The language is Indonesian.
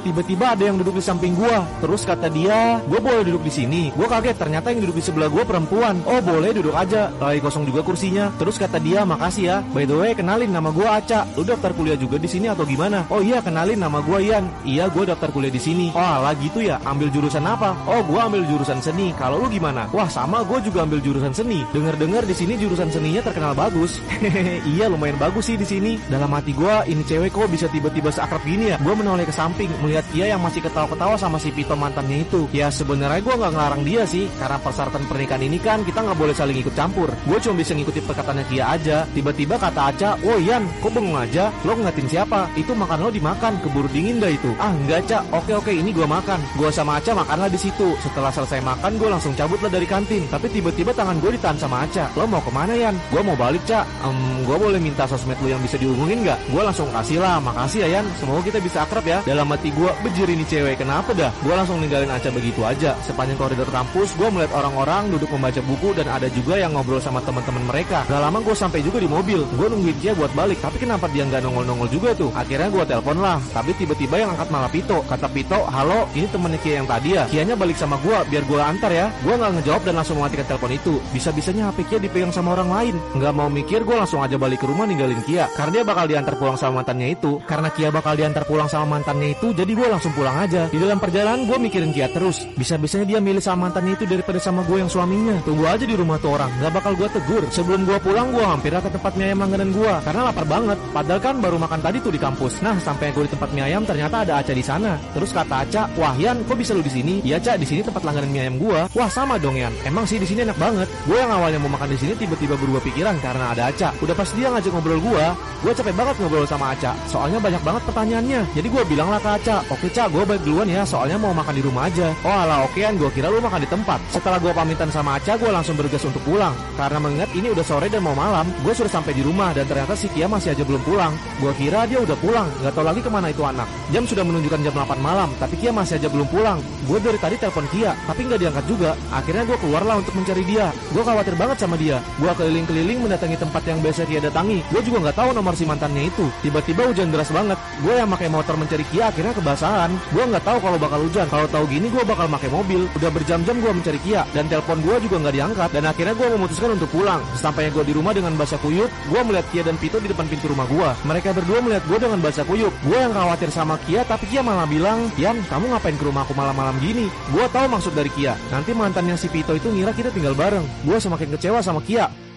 tiba-tiba ada yang duduk di samping gua. Terus kata dia, gua boleh duduk di sini. Gua kaget, ternyata yang duduk di sebelah gua perempuan. Oh boleh, duduk aja, lagi kosong juga kursinya. Terus kata dia, makasih ya. By the way, kenalin, nama gua Aca. Lu daftar kuliah juga di sini atau gimana? Oh iya, kenalin, nama gua Ian. Iya, gua daftar kuliah di sini. Oh alah gitu ya, ambil jurusan apa? Oh gua ambil jurusan seni. Kalau lu gimana? Wah sama, gua juga ambil jurusan seni. Dengar-dengar di sini jurusan seninya terkenal bagus. Hehehe, iya lumayan bagus sih di sini. Dalam hati gua, ini cewek kok bisa tiba-tiba seakrab gini ya? Gua menoleh ke samping, melihat Kia yang masih ketawa-ketawa sama si Pito mantannya itu. Ya sebenarnya gua nggak ngelarang dia sih, karena persyaratan pernikahan ini kan kita nggak boleh saling ikut campur. Gua cuma bisa ngikuti perkataannya Kia aja. Tiba-tiba kata Aca, "Oh Ian, kok bengong aja? Lo ngeliatin siapa? Itu makan lo dimakan, keburu dingin dah itu." Ah enggak Ca, oke ini gua makan. Gua sama Aca makanlah di situ. Setelah selesai makan, gua langsung cabut lah dari kantin. Tapi tiba-tiba tangan gua ditahan sama Aca. "Lo mau kemana Ian?" "Gua mau balik Ca." Gua boleh minta sosmed lu yang bisa dihubungin nggak?" Gua langsung kasih lah, "Makasih ya Ian, semoga kita bisa akrab ya." Dalam hati gua, bejir ini cewek kenapa dah? Gua langsung ninggalin Aca begitu aja. Sepanjang koridor kampus, gua melihat orang-orang duduk membaca buku dan ada juga yang ngobrol sama teman-teman mereka. Gak lama gua sampai juga di mobil. Gua nungguin dia buat balik, tapi kenapa dia nggak nongol-nongol juga tuh? Akhirnya gua telepon lah, tapi tiba-tiba yang angkat malah Pito. Kata Pito, "Halo, ini temennya Kia yang tadi ya? Kianya balik sama gua, biar gua antar ya." Gua nggak ngejawab dan langsung mematikan telepon itu. Bisa-bisanya HP Kia dipegang sama orang lain. Nggak mau mikir, gua langsung aja balik ke rumah ninggalin Kia, karena dia bakal diantar pulang sama mantannya itu. Karena Kia bakal diantar pulang sama mantannya itu, jadi gue langsung pulang aja. Di dalam perjalanan gue mikirin Kia terus. Bisa-bisanya dia milih sama mantannya itu daripada sama gue yang suaminya. Tunggu aja di rumah tuh orang, gak bakal gue tegur. Sebelum gue pulang, gue hampir ke tempat mie ayam langganan gue, karena lapar banget. Padahal kan baru makan tadi tuh di kampus. Nah sampai gue di tempat mie ayam, ternyata ada Aca di sana. Terus kata Aca, "Wah Yan, kok bisa lu di sini?" "Iya Ca, di sini tempat langganan mie ayam gue." "Wah sama dong Yan, emang sih di sini enak banget." Gue yang awalnya mau makan di sini tiba-tiba berubah pikiran karena ada Aca. Udah pas dia ngajak ngobrol gue capek banget ngobrol sama Aca. Soalnya banyak banget pertanyaannya. Jadi gue bilang lah ke Aca, "Oke Ca, gue balik duluan ya, soalnya mau makan di rumah aja." "Oh alah okean, gue kira lu makan di tempat." Setelah gue pamitan sama Aca, gue langsung bergegas untuk pulang. Karena mengingat ini udah sore dan mau malam, gue sudah sampai di rumah dan ternyata si Kia masih aja belum pulang. Gue kira dia udah pulang, gak tau lagi kemana itu anak. Jam sudah menunjukkan jam 8 malam, tapi Kia masih aja belum pulang. Gue dari tadi telepon Kia, tapi gak diangkat juga. Akhirnya gue keluarlah untuk mencari dia. Gue khawatir banget sama dia. Gue keliling-keliling mendatangi tempat yang biasa Kia datangi. Gue juga gak tahu nomor si mantannya itu. Tiba-tiba hujan deras banget. Gue yang pakai motor mencari Kia akhirnya kebasahan. Gue nggak tahu kalau bakal hujan. Kalau tahu gini gue bakal pakai mobil. Udah berjam-jam gue mencari Kia dan telepon gue juga nggak diangkat. Dan akhirnya gue memutuskan untuk pulang. Sesampainya gue di rumah dengan basah kuyup, gue melihat Kia dan Pito di depan pintu rumah gue. Mereka berdua melihat gue dengan basah kuyup. Gue yang khawatir sama Kia, tapi Kia malah bilang, "Yan, kamu ngapain ke rumah aku malam-malam gini?" Gue tahu maksud dari Kia. Nanti mantannya si Pito itu ngira kita tinggal bareng. Gue semakin kecewa sama Kia.